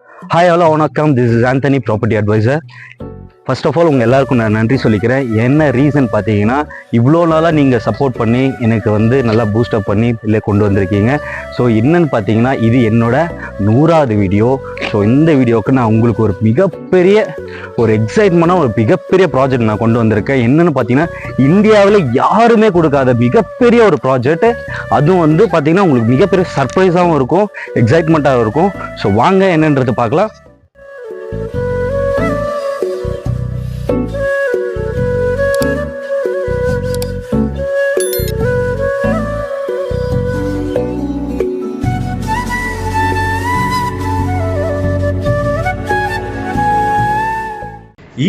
Hi hello வணக்கம், this is Anthony property advisor. First of all உங்கள் எல்லாருக்கும் நான் நன்றி சொல்லிக்கிறேன். என்ன ரீசன் பார்த்தீங்கன்னா, இவ்வளோ நாளாக நீங்கள் சப்போர்ட் பண்ணி எனக்கு நல்லா பூஸ்டப் பண்ணி இல்லை கொண்டு வந்திருக்கீங்க. ஸோ என்னன்னு பார்த்தீங்கன்னா, இது என்னோட 100வது வீடியோ. ஸோ இந்த வீடியோவுக்கு நான் உங்களுக்கு ஒரு மிகப்பெரிய ஒரு எக்ஸைட்மெண்ட்டாக ஒரு மிகப்பெரிய ப்ராஜெக்ட் நான் கொண்டு வந்திருக்கேன். என்னென்னு பார்த்தீங்கன்னா, இந்தியாவில் யாருமே கொடுக்காத மிகப்பெரிய ஒரு ப்ராஜெக்ட். அதுவும் பார்த்தீங்கன்னா உங்களுக்கு மிகப்பெரிய சர்ப்ரைஸாகவும் இருக்கும், எக்ஸைட்மெண்ட்டாகவும் இருக்கும். ஸோ வாங்க என்னன்றது பார்க்கலாம்.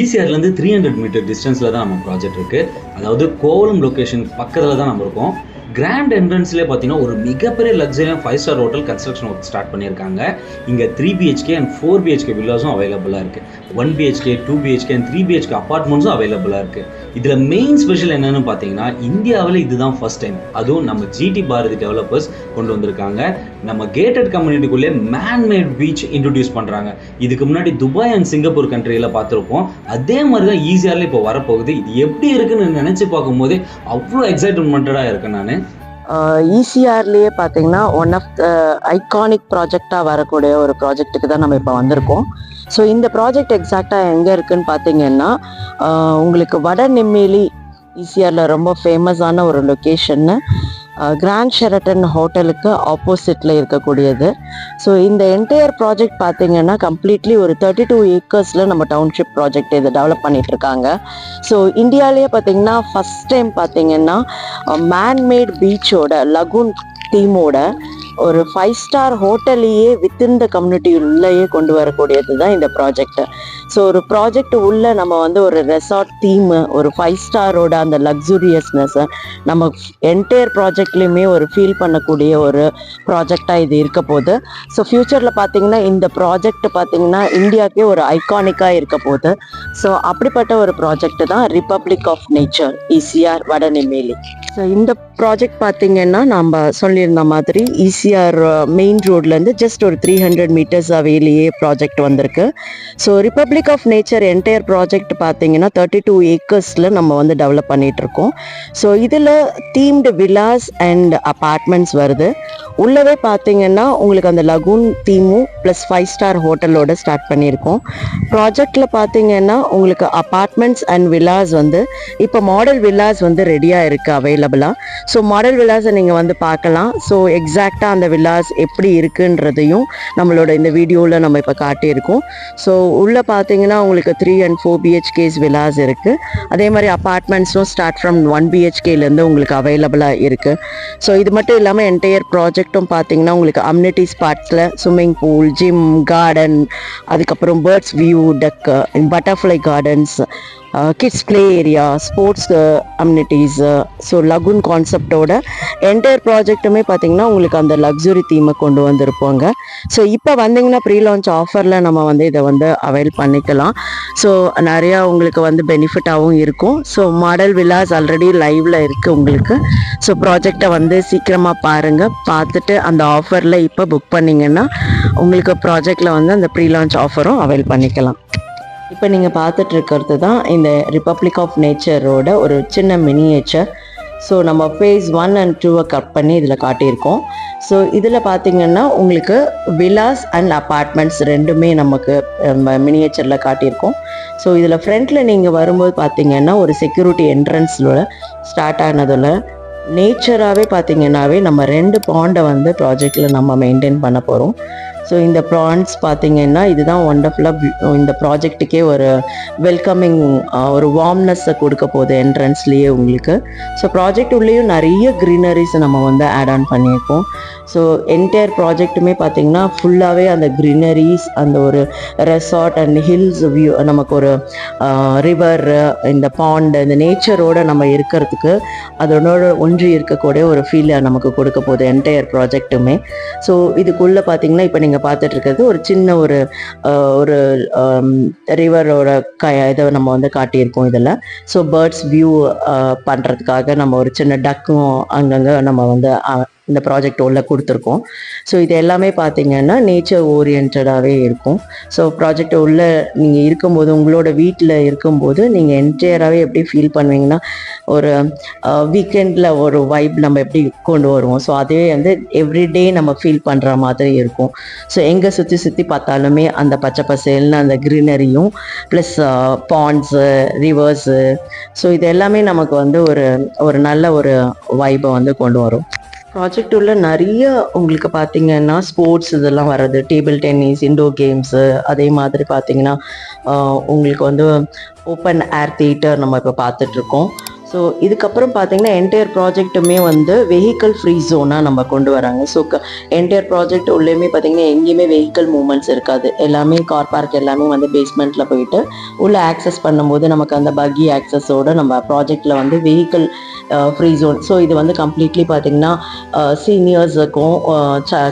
ஈசிஆர்லேருந்து 300 மீட்டர் டிஸ்டன்ஸில் தான் நம்ம ப்ராஜெக்ட் இருக்குது. அதாவது கோவளம் லொக்கேஷன் பக்கத்தில் தான் நம்ம இருக்கோம். கிராண்ட் என்ட்ரன்ஸ்லேயே பார்த்தீங்கன்னா ஒரு மிகப்பெரிய லக்ஸரியாக 5 star hotel construction work start பண்ணியிருக்காங்க. இங்கே 3 BHK அண்ட் 4 BHK வில்லாஸும் அவைலபிளாக இருக்குது. 1 BHK 2 BHK அண்ட் 3 BHK அப்பார்ட்மெண்ட்ஸும் அவைலபிளாக இருக்குது. இதில் மெயின் ஸ்பெஷல் என்னென்னு பார்த்தீங்கன்னா, இந்தியாவில் இதுதான் ஃபர்ஸ்ட் டைம் அதுவும் நம்ம ஜிடி பாரதி டெவலப்பர்ஸ் கொண்டு வந்திருக்காங்க. நம்ம கேட்டட் கம்யூனிட்டிக்குள்ளே மேன்மேட் பீச் இன்ட்ரடியூஸ் பண்ணுறாங்க. இதுக்கு முன்னாடி துபாய் அண்ட் சிங்கப்பூர் கண்ட்ரியில் பார்த்துருப்போம். அதே மாதிரி தான் ஈஸியாரில் இப்போ வரப்போகுது. இது எப்படி இருக்குன்னு நினச்சி பார்க்கும்போது அவ்வளோ எக்ஸைட்மெண்ட்டாக இருக்கேன் நான். ஈசிஆர்லேயே பார்த்தீங்கன்னா ஒன் ஆஃப் த ஐகானிக் ப்ராஜெக்டாக வரக்கூடிய ஒரு ப்ராஜெக்ட்டுக்கு தான் நம்ம இப்போ வந்திருக்கோம். ஸோ இந்த ப்ராஜெக்ட் எக்ஸாக்டாக எங்கே இருக்குன்னு பார்த்தீங்கன்னா, உங்களுக்கு வடநெம்மேலி ஈசிஆரில் ரொம்ப ஃபேமஸான ஒரு லொக்கேஷன்னு, கிராண்ட் ஷெரட்டன் ஹோட்டலுக்கு ஆப்போசிட்டில் இருக்கக்கூடியது. ஸோ இந்த என்டையர் ப்ராஜெக்ட் பார்த்தீங்கன்னா கம்ப்ளீட்லி ஒரு 32 ஏக்கர்ஸில் நம்ம டவுன்ஷிப் ப்ராஜெக்ட் இதை டெவலப் பண்ணிட்டு இருக்காங்க. ஸோ இந்தியாவிலேயே பார்த்தீங்கன்னா ஃபஸ்ட் டைம் பார்த்தீங்கன்னா மேன்மேட் பீச்சோட லகூன் தீமோட ஒரு 5 ஸ்டார் ஹோட்டலையே வித்தின் த கம்யூனிட்டி உள்ளேயே கொண்டு வரக்கூடியது தான் இந்த ப்ராஜெக்ட். ஸோ ஒரு ப்ராஜெக்ட் உள்ள நம்ம ஒரு ரெசார்ட் தீமு, ஒரு 5 ஸ்டாரோட அந்த லக்ஸூரியஸ்னஸை நம்ம என்டையர் ப்ராஜெக்ட்லேயுமே ஒரு ஃபீல் பண்ணக்கூடிய ஒரு ப்ராஜெக்டாக இது இருக்க போகுது. ஸோ ஃப்யூச்சரில் பார்த்தீங்கன்னா இந்த ப்ராஜெக்ட் பார்த்தீங்கன்னா இந்தியாவுக்கே ஒரு ஐகானிக்காக இருக்க போகுது. ஸோ அப்படிப்பட்ட ஒரு ப்ராஜெக்ட் தான் republic of nature ECR Vadanemmeli. So இந்த ப்ராஜெக்ட் பார்த்தீங்கன்னா நம்ம சொல்லியிருந்த மாதிரி ஈசிஆர் மெயின் ரோட்லேருந்து ஜஸ்ட் ஒரு 300 மீட்டர்ஸ் அவேலியே ப்ராஜெக்ட் வந்திருக்கு. So republic of nature entire project பார்த்தீங்கன்னா 32 ஏக்கர்ஸில் நம்ம டெவலப் பண்ணிட்டு இருக்கோம். ஸோ இதில் தீம்டு வில்லாஸ் அண்ட் அப்பார்ட்மெண்ட்ஸ் வருது. உள்ளவே பார்த்தீங்கன்னா உங்களுக்கு அந்த லகூன் தீமும் ப்ளஸ் 5 ஸ்டார் ஹோட்டலோட ஸ்டார்ட் பண்ணியிருக்கோம். ப்ராஜெக்டில் பார்த்தீங்கன்னா உங்களுக்கு அப்பார்ட்மெண்ட்ஸ் அண்ட் வில்லாஸ் இப்போ மாடல் வில்லாஸ் ரெடியாக இருக்குது அவைலபிளாக. ஸோ மாடல் வில்லாஸை நீங்கள் பார்க்கலாம். ஸோ எக்ஸாக்டாக அந்த வில்லாஸ் எப்படி இருக்குன்றதையும் நம்மளோட இந்த வீடியோவில் நம்ம இப்போ காட்டியிருக்கோம். ஸோ உள்ளே பார்த்தீங்கன்னா உங்களுக்கு 3 and 4 BHKs வில்லாஸ் இருக்குது. அதே மாதிரி அப்பார்ட்மெண்ட்ஸும் ஸ்டார்ட் ஃப்ரம் 1 BHKலேருந்து உங்களுக்கு அவைலபிளாக இருக்குது. ஸோ இது மட்டும் இல்லாமல் என்டையர் ப்ராஜெக்டும் பார்த்தீங்கன்னா உங்களுக்கு அம்யூனிட்டிஸ் பார்ட்ஸில் ஸ்விம்மிங் பூல், ஜிம், கார்டன், அதுக்கப்புறம் birds view deck, butterfly gardens, kids play area, sports amenities, so lagoon கான்செப்டோட என்டையர் ப்ராஜெக்ட்டுமே பார்த்தீங்கன்னா உங்களுக்கு அந்த லக்ஸுரி தீமை கொண்டு வந்திருப்பாங்க. ஸோ இப்போ வந்தீங்கன்னா ப்ரீ லான்ச் ஆஃபரில் நம்ம இதை அவைல் பண்ணிக்கலாம். ஸோ நிறையா உங்களுக்கு பெனிஃபிட்டாகவும் இருக்கும். ஸோ மாடல் வில்லாஸ் ஆல்ரெடி லைவில் இருக்குது உங்களுக்கு. ஸோ ப்ராஜெக்டை சீக்கிரமாக பாருங்கள். பார்த்துட்டு அந்த ஆஃபரில் இப்போ புக் பண்ணிங்கன்னா உங்களுக்கு ப்ராஜெக்டில் அந்த ப்ரீ லான்ச் ஆஃபரும் அவைல் பண்ணிக்கலாம். இப்போ நீங்கள் பார்த்துட்டு இருக்கிறது தான் இந்த ரிப்பப்ளிக் ஆஃப் நேச்சரோட ஒரு சின்ன மினியேச்சர். ஸோ நம்ம ஃபேஸ் 1 and 2 கட் பண்ணி இதில் காட்டியிருக்கோம். ஸோ இதில் பார்த்தீங்கன்னா உங்களுக்கு வில்லாஸ் அண்ட் அப்பார்ட்மெண்ட்ஸ் ரெண்டுமே நமக்கு மினியேச்சரில் காட்டியிருக்கோம். ஸோ இதில் ஃப்ரண்ட்டில் நீங்கள் வரும்போது பார்த்தீங்கன்னா ஒரு செக்யூரிட்டி என்ட்ரன்ஸில் ஸ்டார்ட் ஆனதில் நேச்சராகவே பார்த்தீங்கன்னாவே நம்ம 2 பாண்டை ப்ராஜெக்டில் நம்ம மெயின்டைன் பண்ண போகிறோம். ஸோ இந்த ப்ரான்ஸ் பார்த்தீங்கன்னா இதுதான் ஒண்டர்ஃபுல்லாக இந்த ப்ராஜெக்ட்டுக்கே ஒரு வெல்கமிங் ஒரு வார்ம்னஸை கொடுக்க போகுது என்ட்ரன்ஸ்லேயே உங்களுக்கு. ஸோ ப்ராஜெக்ட் உள்ளேயும் நிறைய க்ரீனரிஸ் நம்ம ஆட் ஆன் பண்ணியிருக்கோம். ஸோ என்டையர் ப்ராஜெக்ட்டுமே பார்த்தீங்கன்னா ஃபுல்லாகவே அந்த க்ரீனரிஸ், அந்த ஒரு ரெசார்ட் அண்ட் ஹில்ஸ் வியூ, நமக்கு ஒரு ரிவர், இந்த பாண்ட், இந்த நேச்சரோடு நம்ம இருக்கிறதுக்கு அதனோட ஒன்றி இருக்கக்கூடிய ஒரு ஃபீலை நமக்கு கொடுக்க போகுது என்டையர் ப்ராஜெக்ட்டுமே. ஸோ இதுக்குள்ளே பார்த்தீங்கன்னா இப்போ நீங்கள் பார்த்துட்டு இருக்கிறது ஒரு சின்ன ஒரு ரிவரோட இதை நம்ம காட்டியிருக்கோம் இதில். ஸோ பேர்ட்ஸ் வியூ பண்ணுறதுக்காக நம்ம ஒரு சின்ன டக்கும் அங்கங்கே நம்ம இந்த ப்ராஜெக்ட் உள்ள கொடுத்துருக்கோம். ஸோ இது எல்லாமே பார்த்தீங்கன்னா நேச்சர் ஓரியன்டாகவே இருக்கும். ஸோ ப்ராஜெக்ட் உள்ள நீங்கள் இருக்கும்போது, உங்களோட வீட்டில் இருக்கும்போது நீங்கள் என்டையராகவே எப்படி ஃபீல் பண்ணுவீங்கன்னா, ஒரு வீக்கெண்டில் ஒரு வைப் நம்ம எப்படி கொண்டு வருவோம், ஸோ அதே வந்து எவ்ரிடே நம்ம ஃபீல் பண்ணுற மாதிரி இருக்கும். ஸோ எங்கே சுற்றி பார்த்தாலுமே அந்த பச்சை பசேல்னு அந்த க்ரீனரியும் ப்ளஸ் பாண்ட்ஸு, ரிவர்ஸு, ஸோ இது எல்லாமே நமக்கு வந்து ஒரு நல்ல ஒரு வைபை வந்து கொண்டு வரும். ப்ராஜெக்ட் உள்ள நிறைய உங்களுக்கு பார்த்தீங்கன்னா ஸ்போர்ட்ஸ் இதெல்லாம் வர்றது, டேபிள் டென்னிஸ், இண்டோர் கேம்ஸு, அதே மாதிரி பார்த்தீங்கன்னா உங்களுக்கு வந்து ஓப்பன் ஏர் தியேட்டர் நம்ம இப்போ பார்த்துட்ருக்கோம். ஸோ இதுக்கப்புறம் பார்த்தீங்கன்னா என்டையர் ப்ராஜெக்ட்டுமே வந்து வெஹிக்கல் ஃப்ரீ ஜோனாக நம்ம கொண்டு வராங்க. ஸோ என்டையர் ப்ராஜெக்ட் உள்ளேயுமே பார்த்தீங்கன்னா எங்கேயுமே வெஹிக்கல் மூவ்மெண்ட்ஸ் இருக்காது. எல்லாமே கார் பார்க் எல்லாமே வந்து பேஸ்மெண்ட்டில் போயிட்டு உள்ளே ஆக்சஸ் பண்ணும்போது நமக்கு அந்த பக்கி ஆக்சஸோடு நம்ம ப்ராஜெக்டில் வந்து வெஹிக்கல் ஃப்ரீ ஜோன். ஸோ இது வந்து கம்ப்ளீட்லி பார்த்தீங்கன்னா சீனியர்ஸுக்கும்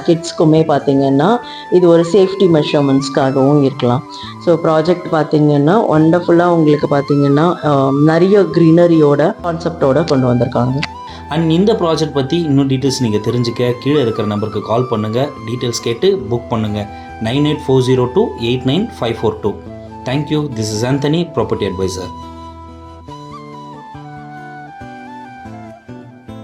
கிட்ஸ்க்குமே பார்த்தீங்கன்னா இது ஒரு சேஃப்டி மெஷர்மெண்ட்ஸ்க்காகவும் இருக்கலாம். ஸோ ப்ராஜெக்ட் பார்த்தீங்கன்னா ஒண்டர்ஃபுல்லாக உங்களுக்கு பார்த்தீங்கன்னா நிறைய க்ரீனரியோட கான்செப்டோட கொண்டு வந்திருக்காங்க. அண்ட் இந்த ப்ராஜெக்ட் பற்றி இன்னும் டீட்டெயில்ஸ் நீங்கள் தெரிஞ்சுக்க கீழே இருக்கிற நம்பருக்கு கால் பண்ணுங்கள், டீட்டெயில்ஸ் கேட்டு புக் பண்ணுங்கள். 9840289542. Thank you. This is Anthony, property advisor.